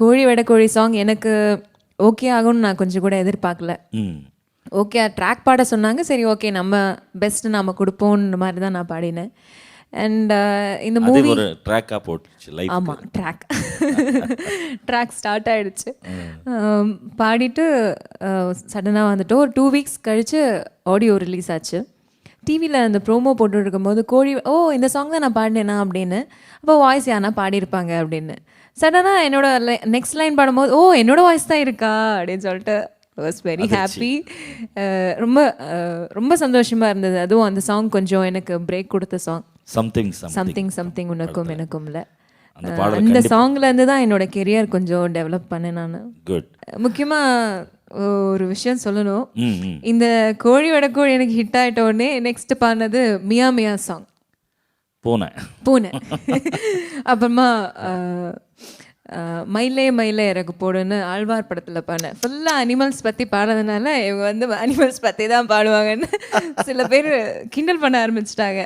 கோழி வெட கோழி சாங் எனக்கு ஓகே ஆகும்னு நான் கொஞ்சம் கூட எதிர்பார்க்கல. ஓகே ட்ராக் பாட சொன்னாங்க, சரி ஓகே நம்ம பெஸ்ட்டு நம்ம கொடுப்போன்ற மாதிரி தான் நான் பாடினேன். அண்ட் இந்த மூவி ஒரு ட்ராக்காக போட்டுச்சு லைஃப். ஆமாம், ட்ராக் ஸ்டார்ட் ஆகிடுச்சு. பாடிட்டு சடனாக வந்துட்டு ஒரு 2 வீக்ஸ் கழித்து ஆடியோ ரிலீஸ் ஆச்சு. டிவியில் அந்த ப்ரோமோ போட்டு இருக்கும்போது கோழி இந்த சாங் தான் நான் பாடினேனா அப்படின்னு. அப்போ வாய்ஸ் யாருனா பாடியிருப்பாங்க அப்படின்னு. சடனாக என்னோட நெக்ஸ்ட் லைன் பாடும்போது என்னோட வாய்ஸ் தான் இருக்கா அப்படின்னு சொல்லிட்டு வாஸ் வெரி ஹாப்பி. ரொம்ப ரொம்ப சந்தோஷமாக இருந்தது. அதுவும் அந்த சாங் கொஞ்சம் எனக்கு பிரேக் கொடுத்த சாங். சம்திங் உனக்கும் எனக்கும்ல அந்த சாங்ல இருந்து தான் என்னோட கெரியர் கொஞ்சம் டெவலப் பண்ணேன் நான். முக்கியமாக ஒரு விஷயம் சொல்லணும். இந்த கோழி வெட கோழி எனக்கு ஹிட் ஆகிட்ட உடனே நெக்ஸ்ட் பாடினது மியா மியா சாங் பூனை. அப்புறமா மயிலே மயிலே இறகு போடுன்னு ஆழ்வார் படத்தில் பாடினேன். ஃபுல்லாக அனிமல்ஸ் பற்றி பாடுறதுனால இவங்க வந்து அனிமல்ஸ் பற்றி தான் பாடுவாங்கன்னு சில பேர் கிண்டல் பண்ண ஆரம்பிச்சிட்டாங்க.